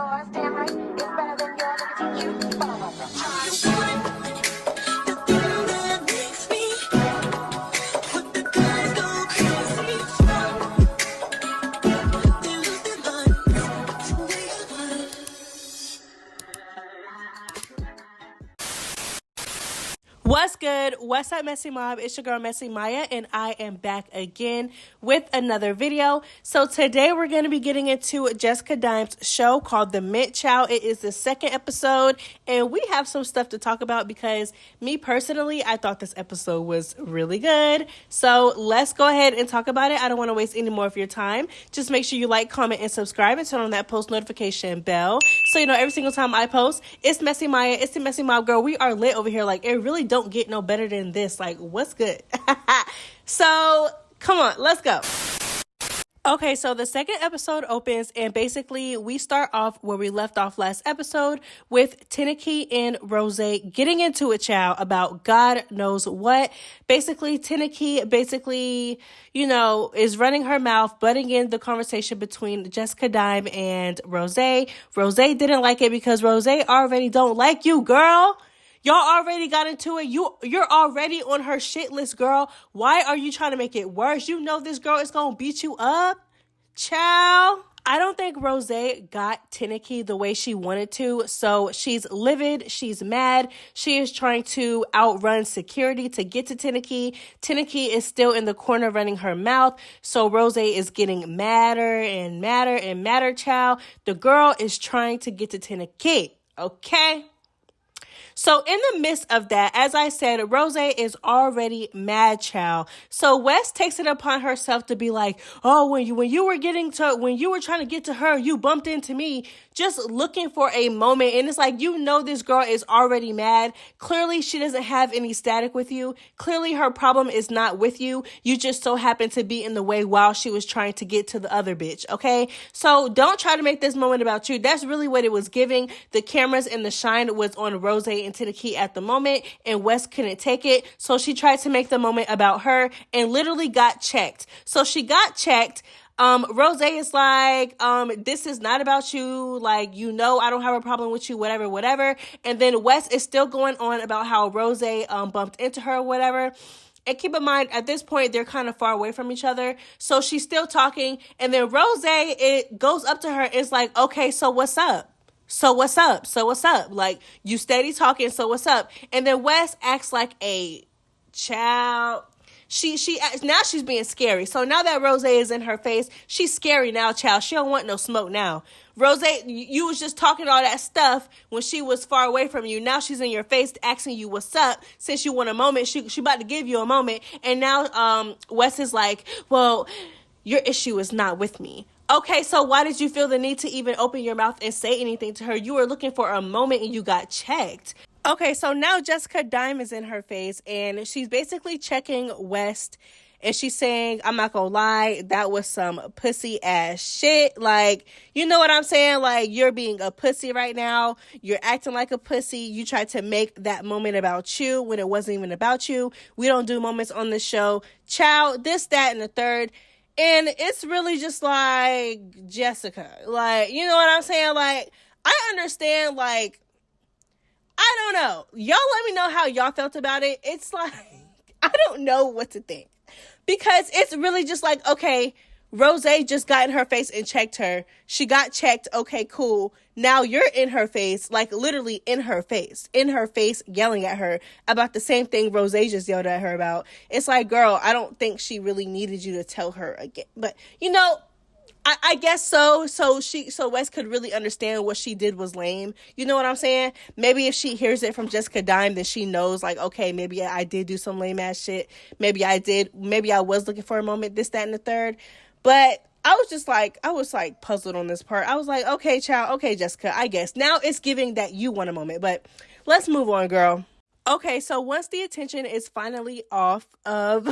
yours, damn right. It's better than yours. I can teach you. What's good? What's up, Messy Mob? It's your girl, Messy Maya, and I am back again with another video. So today we're going to be getting into Jessica Dime's show called The Mint Chow. It is the second episode, and we have some stuff to talk about because me personally, I thought this episode was really good. So let's go ahead and talk about it. I don't want to waste any more of your time. Just make sure you like, comment, and subscribe, and turn on that post notification bell so you know every single time I post. It's Messy Maya. It's the Messy Mob girl. We are lit over here. Like, it really don't get no better than this. Like, what's good? So come on, let's go. Okay, so the second episode opens, and basically we start off where we left off last episode with Teneki and Rose getting into a chow about God knows what. Basically, Teneki is running her mouth, butting in the conversation between Jessica Dime and Rose. Rose didn't like it because Rose already don't like you, girl. Y'all already got into it. You're already on her shit list, girl. Why are you trying to make it worse? You know this girl is going to beat you up. Ciao. I don't think Rose got Teneki the way she wanted to. So she's livid. She's mad. She is trying to outrun security to get to Teneki. Teneki is still in the corner running her mouth. So Rose is getting madder and madder and madder, ciao. The girl is trying to get to Teneki. Okay? So in the midst of that, as I said, Rose is already mad, child. So West takes it upon herself to be like, oh, when you were trying to get to her, you bumped into me, just looking for a moment. And it's like, this girl is already mad. Clearly, she doesn't have any static with you. Clearly, her problem is not with you. You just so happen to be in the way while she was trying to get to the other bitch, okay? So don't try to make this moment about you. That's really what it was giving. The cameras and the shine was on Rose and Teneki at the moment, and West couldn't take it. So she tried to make the moment about her and literally got checked. So she got checked. Rose is like, this is not about you. Like, I don't have a problem with you, whatever. And then West is still going on about how Rose, bumped into her or whatever. And keep in mind, at this point, they're kind of far away from each other. So she's still talking. And then Rose, it goes up to her. It's like, okay, so what's up? So what's up? Like, you steady talking, so what's up? And then West acts like a child. Now she's being scary. So now that Rose is in her face, she's scary now, child. She don't want no smoke now. Rose, you was just talking all that stuff when she was far away from you. Now she's in your face asking you what's up. Since you want a moment, she about to give you a moment. And now West is like, well, your issue is not with me. Okay, so why did you feel the need to even open your mouth and say anything to her? You were looking for a moment and you got checked. Okay, so now Jessica Dime is in her face and she's basically checking West and she's saying, I'm not gonna lie, that was some pussy ass shit. Like, you know what I'm saying? Like, you're being a pussy right now. You're acting like a pussy. You tried to make that moment about you when it wasn't even about you. We don't do moments on the show. Ciao, this, that, and the third. And it's really just like, Jessica, like, you know what I'm saying? Like, I understand, like, I don't know. Y'all let me know how y'all felt about it. It's like, I don't know what to think. Because it's really just like, okay, Rose just got in her face and checked her. She got checked. Okay, cool. Now you're in her face, like literally in her face, yelling at her about the same thing Rose just yelled at her about. It's like, girl, I don't think she really needed you to tell her again. But, I guess so. So West could really understand what she did was lame. You know what I'm saying? Maybe if she hears it from Jessica Dime, then she knows, like, okay, maybe I did do some lame ass shit. Maybe I was looking for a moment, this, that, and the third. But I was puzzled on this part. I was like, okay, child, okay, Jessica, I guess. Now it's giving that you want a moment, but let's move on, girl. Okay, so once the attention is finally off of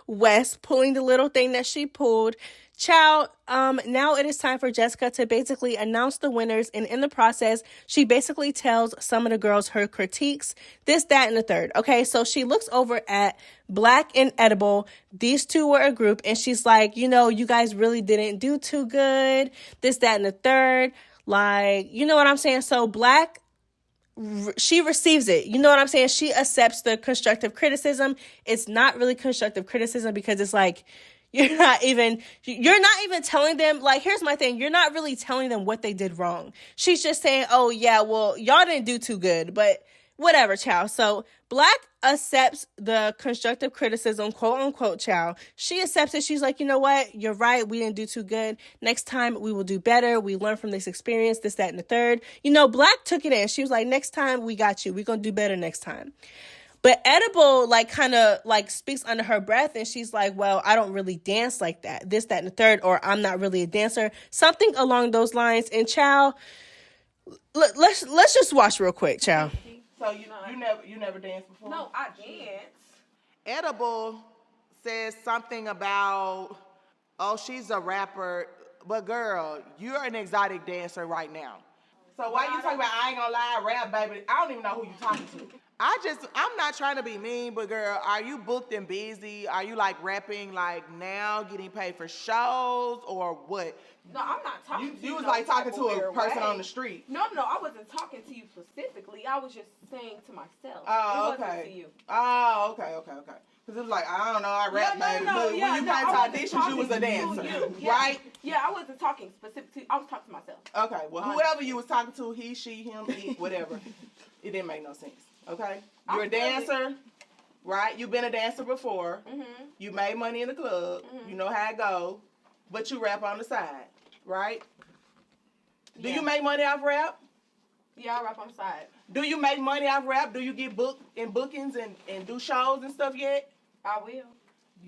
West pulling the little thing that she pulled, child, now it is time for Jessica to basically announce the winners, and in the process, she basically tells some of the girls her critiques, this, that, and the third. Okay, so she looks over at Black and Edible. These two were a group, and she's like, you guys really didn't do too good, this, that, and the third. Like, you know what I'm saying? So Black, she receives it. You know what I'm saying? She accepts the constructive criticism. It's not really constructive criticism because it's like, you're not even telling them, like, here's my thing. You're not really telling them what they did wrong. She's just saying, oh yeah, well, y'all didn't do too good, but whatever, child. So Black accepts the constructive criticism, quote unquote, child. She accepts it. She's like, you know what? You're right. We didn't do too good. Next time we will do better. We learn from this experience, this, that, and the third. You know, Black took it in. She was like, next time we got you. We're going to do better next time. But Edible, like, kind of, like, speaks under her breath, and she's like, well, I don't really dance like that. This, that, and the third, or I'm not really a dancer. Something along those lines. And, child, let's just watch real quick, child. So you never danced before? No, I dance. Edible says something about, oh, she's a rapper, but girl, you're an exotic dancer right now. So why you talking about I ain't gonna lie, rap, baby? I don't even know who you talking to. I'm not trying to be mean, but girl, are you booked and busy? Are you like rapping like now, getting paid for shows, or what? No, I'm not talking to you. You was like talking to a person on the street. No, I wasn't talking to you specifically. I was just saying to myself. Oh, it wasn't okay. To you. Oh, okay. Because it was like, I don't know, I rap, baby. But when you came to auditions, you was a dancer, right? Yeah, I wasn't talking specifically. I was talking to myself. Okay, well, whoever you was talking to, he, she, him, it, whatever, it didn't make no sense, okay? You're a dancer, right? You've been a dancer before. Mm-hmm. You made money in the club. Mm-hmm. You know how it go. But you rap on the side, right? Do you make money off rap? Yeah, I rap on the side. Do you make money off rap? Do you get booked in bookings and do shows and stuff yet? I will.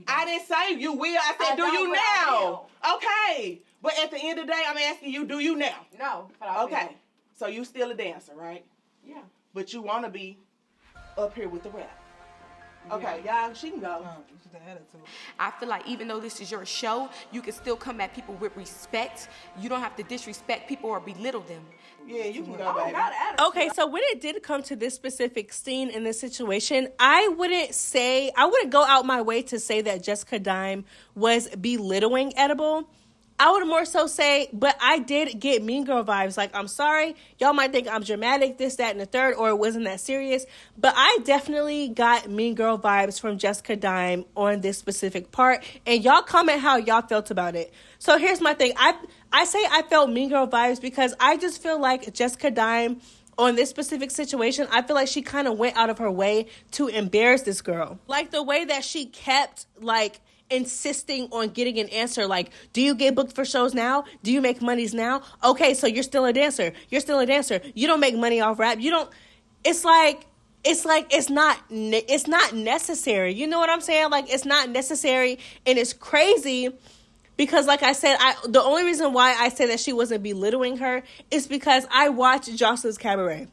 I didn't say you will. I said, do you now? Okay. But at the end of the day, I'm asking you, do you now? No, but I will. Okay. So you still a dancer, right? Yeah. But you want to be up here with the rap. Okay, y'all, she can go. I feel like even though this is your show, you can still come at people with respect. You don't have to disrespect people or belittle them. Yeah, you can go, baby. Okay, so when it did come to this specific scene in this situation, I wouldn't go out my way to say that Jessica Dime was belittling Edible. I would more so say, but I did get Mean Girl vibes. Like, I'm sorry, y'all might think I'm dramatic, this, that, and the third, or it wasn't that serious. But I definitely got Mean Girl vibes from Jessica Dime on this specific part. And y'all comment how y'all felt about it. So here's my thing. I say I felt Mean Girl vibes because I just feel like Jessica Dime on this specific situation, I feel like she kind of went out of her way to embarrass this girl. Like, the way that she kept, like, insisting on getting an answer, like, do you get booked for shows now? Do you make monies now? Okay, so you're still a dancer. You don't make money off rap. You don't. It's not necessary. You know what I'm saying? Like, it's not necessary, and it's crazy because, like I said, the only reason why I say that she wasn't belittling her is because I watched Jocelyn's Cabaret.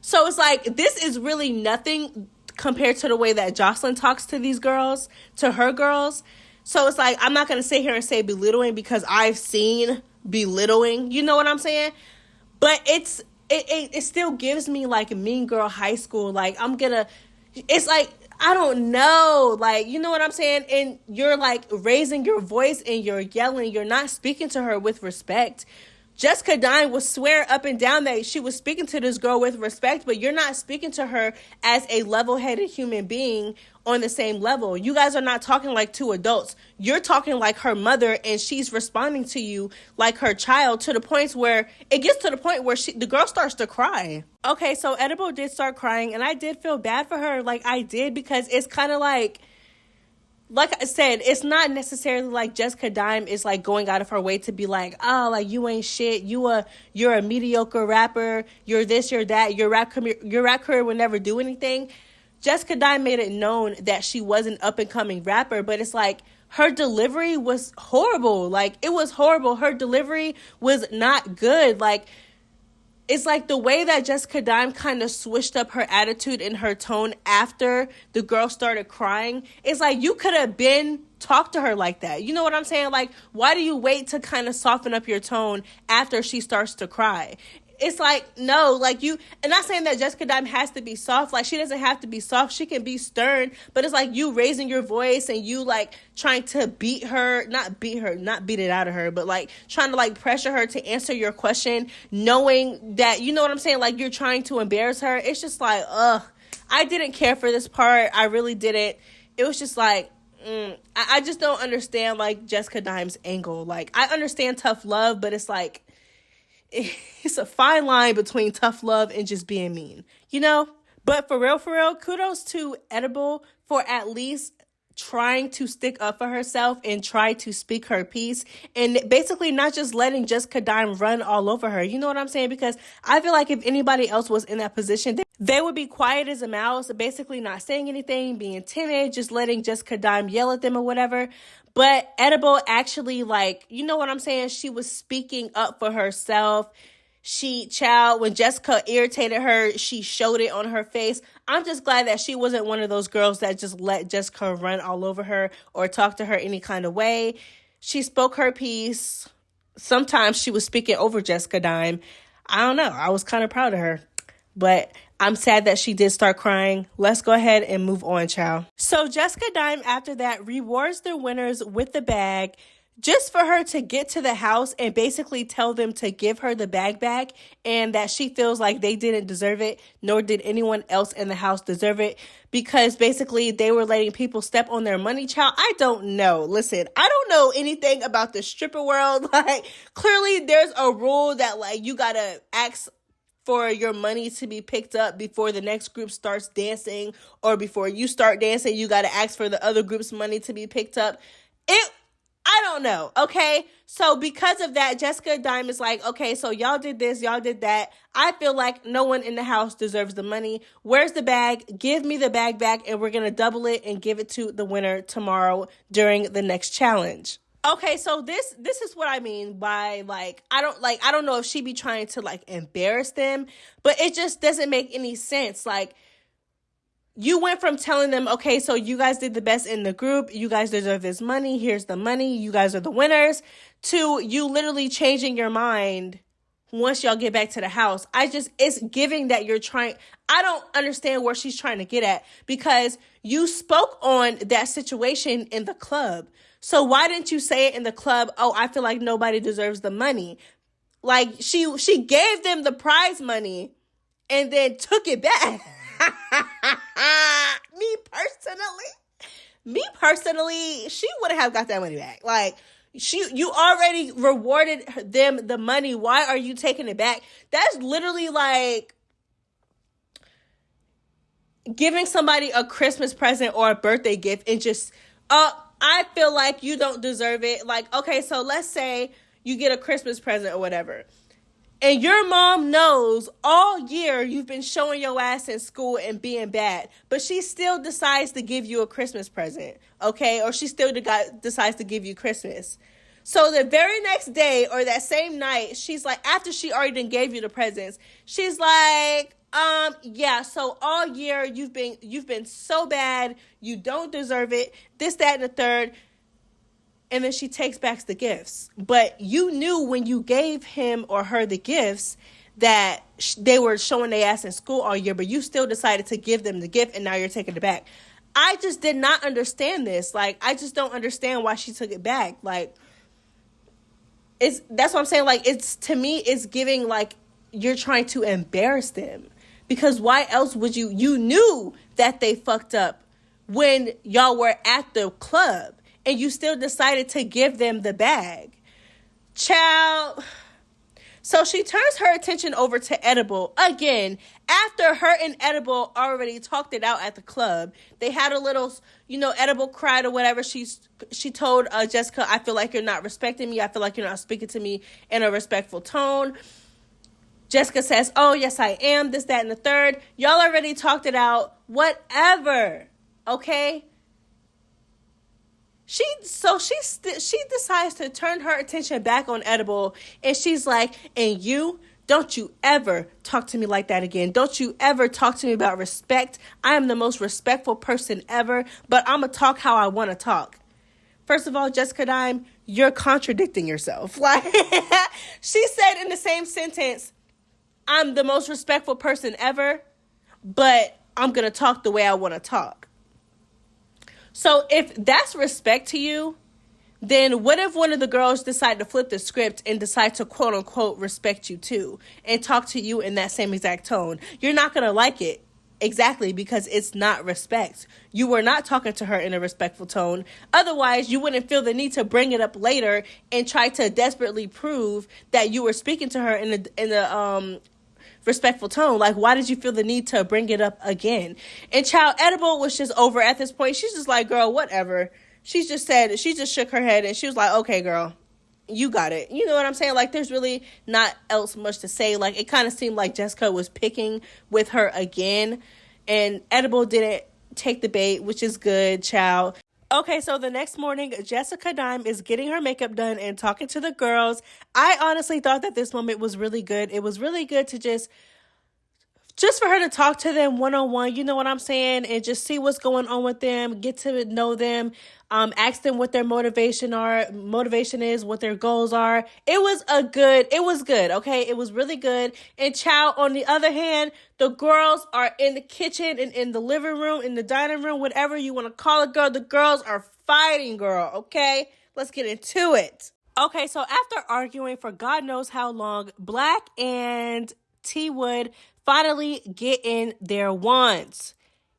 So it's like, this is really nothing compared to the way that Jocelyn talks to these girls, to her girls. So it's like, I'm not going to sit here and say belittling because I've seen belittling, you know what I'm saying? But it still gives me like Mean Girl High School. Like, it's like, I don't know, like, you know what I'm saying? And you're like raising your voice and you're yelling, you're not speaking to her with respect. Jessica Dime would swear up and down that she was speaking to this girl with respect, but you're not speaking to her as a level-headed human being on the same level. You guys are not talking like two adults. You're talking like her mother, and she's responding to you like her child, to the point where it gets to the point where the girl starts to cry. Okay, so Edible did start crying, and I did feel bad for her. Like, I did, because it's kind of like I said, it's not necessarily like Jessica Dime is like going out of her way to be like, oh, like, you ain't shit. You're a mediocre rapper. You're this, you're that. Your rap career will never do anything. Jessica Dime made it known that she was an up and coming rapper, but it's like her delivery was horrible. Like, it was horrible. Her delivery was not good. Like, it's like the way that Jessica Dime kind of switched up her attitude and her tone after the girl started crying. It's like, you could have talked to her like that. You know what I'm saying? Like, why do you wait to kind of soften up your tone after she starts to cry? it's like, no, like you, and not saying that Jessica Dime has to be soft. Like, she doesn't have to be soft. She can be stern, but it's like you raising your voice and you like trying to beat it out of her, but like trying to like pressure her to answer your question, knowing that, you know what I'm saying? Like, you're trying to embarrass her. It's just like, I didn't care for this part. I really didn't. It was just like, I just don't understand like Jessica Dime's angle. Like, I understand tough love, but it's like, it's a fine line between tough love and just being mean, you know? But for real, kudos to Edible for at least trying to stick up for herself and try to speak her piece and basically not just letting Jessica Dime run all over her. You know what I'm saying? Because I feel like if anybody else was in that position, they would be quiet as a mouse, basically not saying anything, being timid, just letting Jessica Dime yell at them or whatever. But Edible actually, like, you know what I'm saying? She was speaking up for herself. When Jessica irritated her, she showed it on her face. I'm just glad that she wasn't one of those girls that just let Jessica run all over her or talk to her any kind of way. She spoke her piece. Sometimes she was speaking over Jessica Dime. I don't know. I was kind of proud of her. But I'm sad that she did start crying. Let's go ahead and move on, child. So Jessica Dime, after that, rewards their winners with the bag just for her to get to the house and basically tell them to give her the bag back and that she feels like they didn't deserve it, nor did anyone else in the house deserve it, because basically they were letting people step on their money, child. I don't know. Listen, I don't know anything about the stripper world. Like, clearly there's a rule that like you gotta ask for your money to be picked up before the next group starts dancing, or before you start dancing, you got to ask for the other group's money to be picked up. I don't know, okay? So because of that, Jessica Dime is like, okay, so y'all did this, y'all did that. I feel like no one in the house deserves the money. Where's the bag? Give me the bag back, and we're going to double it and give it to the winner tomorrow during the next challenge. Okay, so this is what I mean by I don't know if she be trying to like embarrass them, but it just doesn't make any sense. Like, you went from telling them, okay, so you guys did the best in the group, you guys deserve this money, here's the money, you guys are the winners, to you literally changing your mind once y'all get back to the house. It's giving that you're trying. I don't understand where she's trying to get at, because you spoke on that situation in the club. So why didn't you say it in the club? Oh, I feel like nobody deserves the money. Like, she gave them the prize money and then took it back. Me personally, she wouldn't have got that money back. Like, you already rewarded them the money. Why are you taking it back? That's literally like giving somebody a Christmas present or a birthday gift and just, I feel like you don't deserve it. Like, okay, so let's say you get a Christmas present or whatever, and your mom knows all year you've been showing your ass in school and being bad, but she still decides to give you a Christmas present, okay? Or she still decides to give you Christmas. So the very next day or that same night, she's like, after she already done gave you the presents, she's like, yeah, so all year you've been so bad, you don't deserve it, this, that, and the third. And then she takes back the gifts. But you knew when you gave him or her the gifts that they were showing their ass in school all year, but you still decided to give them the gift, and now you're taking it back. I just did not understand this. Like, I just don't understand why she took it back. Like, that's what I'm saying. Like, to me, it's giving like you're trying to embarrass them. Because why else would you knew that they fucked up when y'all were at the club, and you still decided to give them the bag. Child. So she turns her attention over to Edible again after her and Edible already talked it out at the club. They had a little, Edible cried or whatever. She told Jessica, I feel like you're not respecting me. I feel like you're not speaking to me in a respectful tone. Jessica says, oh, yes, I am. This, that, and the third. Y'all already talked it out. Whatever. Okay? She decides to turn her attention back on Edible, and she's like, and don't you ever talk to me like that again. Don't you ever talk to me about respect. I am the most respectful person ever, but I'm going to talk how I want to talk. First of all, Jessica Dime, you're contradicting yourself. Like, she said in the same sentence, I'm the most respectful person ever, but I'm going to talk the way I want to talk. So if that's respect to you, then what if one of the girls decide to flip the script and decide to quote unquote respect you too and talk to you in that same exact tone? You're not going to like it. Exactly, because it's not respect. You were not talking to her in a respectful tone. Otherwise, you wouldn't feel the need to bring it up later and try to desperately prove that you were speaking to her in a respectful tone. Like, why did you feel the need to bring it up again? And Child Edible was just over at this point. She's just like, girl, whatever. She just shook her head and she was like, okay, girl, you got it. You know what I'm saying? Like, there's really not else much to say. Like, it kind of seemed like Jessica was picking with her again, and Edible didn't take the bait, which is good, child. Okay, so the next morning, Jessica Dime is getting her makeup done and talking to the girls. I honestly thought that this moment was really good. It was really good to just for her to talk to them one-on-one, you know what I'm saying, and just see what's going on with them, get to know them, ask them what their motivation is, what their goals are. It was good, okay? It was really good. And child, on the other hand, the girls are in the kitchen and in the living room, in the dining room, whatever you want to call it, girl. The girls are fighting, girl, okay? Let's get into it. Okay, so after arguing for God knows how long, Black and T Wood finally get in their wands.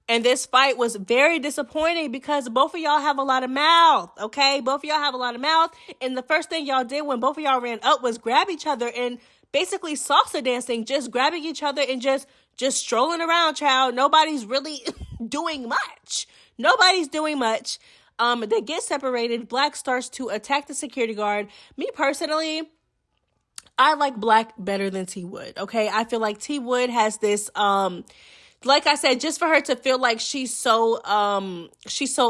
And this fight was very disappointing because both of y'all have a lot of mouth, okay? Both of y'all have a lot of mouth. And the first thing y'all did when both of y'all ran up was grab each other and basically salsa dancing, just grabbing each other and just strolling around, child. Nobody's really doing much. Nobody's doing much. They get separated. Black starts to attack the security guard. Me personally, I like Black better than T Wood, okay? I feel like T Wood has this, like I said, just for her to feel like she's so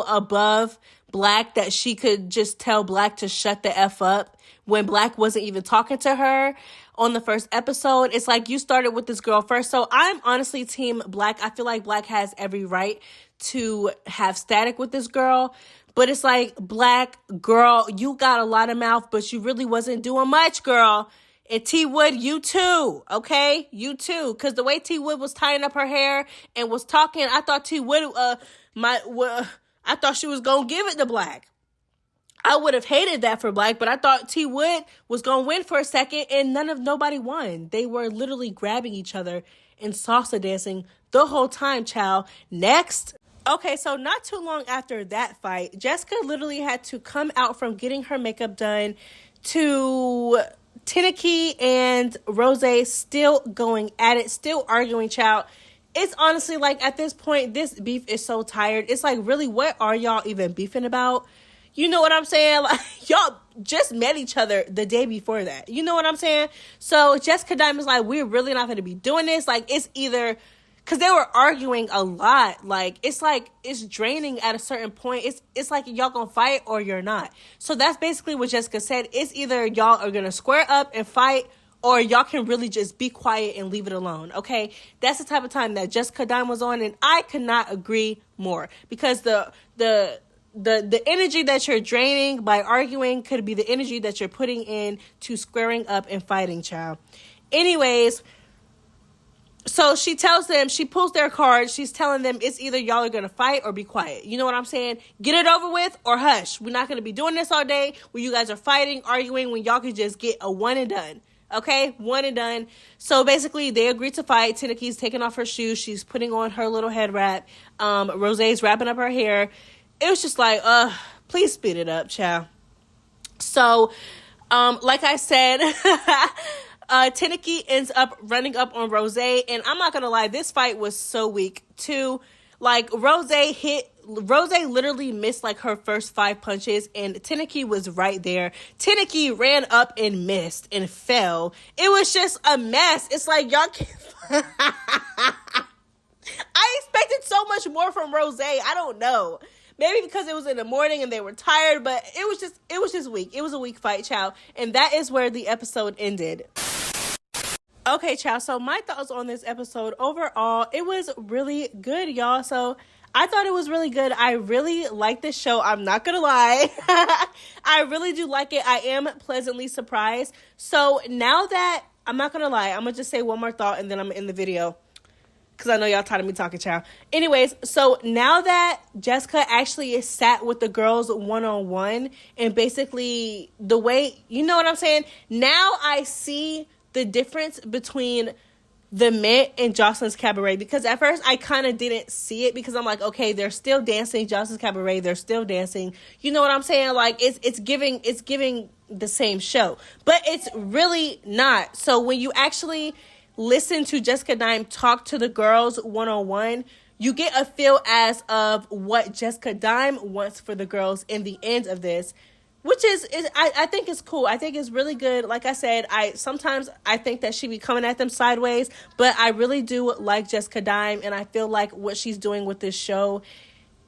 above Black that she could just tell Black to shut the F up when Black wasn't even talking to her on the first episode. It's like you started with this girl first. So I'm honestly team Black. I feel like Black has every right to have static with this girl. But it's like, Black, girl, you got a lot of mouth, but you really wasn't doing much, girl. And T Wood, you too, okay? You too. Because the way T Wood was tying up her hair and was talking, I thought T Wood, I thought she was going to give it to Black. I would have hated that for Black, but I thought T Wood was going to win for a second, and nobody won. They were literally grabbing each other and salsa dancing the whole time, child. Next. Okay, so not too long after that fight, Jessica literally had to come out from getting her makeup done to Tineke and Rose still going at it, still arguing, child. It's honestly like, at this point, this beef is so tired. It's like, really, what are y'all even beefing about? You know what I'm saying? Like, y'all just met each other the day before that. You know what I'm saying? So Jessica Diamond's like, we're really not going to be doing this. Like, it's either... Because they were arguing a lot. Like, it's draining at a certain point. It's like y'all gonna fight or you're not. So that's basically what Jessica said. It's either y'all are gonna square up and fight, or y'all can really just be quiet and leave it alone, okay? That's the type of time that Jessica Dime was on, and I could not agree more. Because the energy that you're draining by arguing could be the energy that you're putting in to squaring up and fighting, child. Anyways... So she tells them, she pulls their cards. She's telling them it's either y'all are going to fight or be quiet. You know what I'm saying? Get it over with or hush. We're not going to be doing this all day where you guys are fighting, arguing, when y'all can just get a one and done. Okay? One and done. So basically, they agreed to fight. Tineke's taking off her shoes. She's putting on her little head wrap. Rose's wrapping up her hair. It was just like, please speed it up, child. So, like I said... Tineke ends up running up on Rose, and I'm not gonna lie, this fight was so weak too. Like, Rose literally missed like her first 5 punches, and Tineke was right there. Tineke ran up and missed and fell. It was just a mess. It's like, y'all can't... I expected so much more from Rose. I don't know. Maybe because it was in the morning and they were tired, but it was just weak. It was a weak fight, child. And that is where the episode ended. Okay, child, so my thoughts on this episode overall, it was really good, y'all. So I thought it was really good. I really like this show. I'm not gonna lie. I really do like it. I am pleasantly surprised. So now that I'm not gonna lie. I'm gonna just say one more thought and then I'm gonna end the video, because I know y'all tired of me talking, child. Anyways, so now that Jessica actually is sat with the girls one-on-one, and basically the way, you know what I'm saying? Now I see the difference between the Mint and Jocelyn's Cabaret, because at first I kind of didn't see it, because I'm like, okay, they're still dancing. Jocelyn's Cabaret, they're still dancing. You know what I'm saying? Like, it's giving the same show, but it's really not. So when you actually listen to Jessica Dime talk to the girls one-on-one, you get a feel as of what Jessica Dime wants for the girls in the end of this, which is I think it's cool. I think it's really good. Like I said, sometimes I think that she be coming at them sideways, but I really do like Jessica Dime, and I feel like what she's doing with this show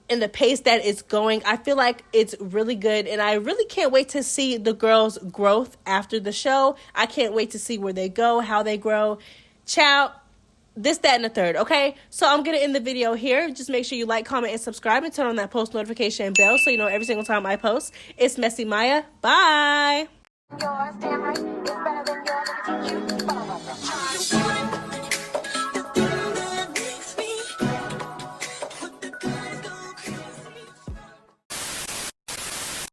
and the pace that it's going, I feel like it's really good, and I really can't wait to see the girls' growth after the show. I can't wait to see where they go, how they grow. Ciao. This, that, and the third, okay? So I'm going to end the video here. Just make sure you like, comment, and subscribe, and turn on that post notification bell so you know every single time I post. It's Messy Maya. Bye. Yours, damn right, it's better than yours. Let me teach you.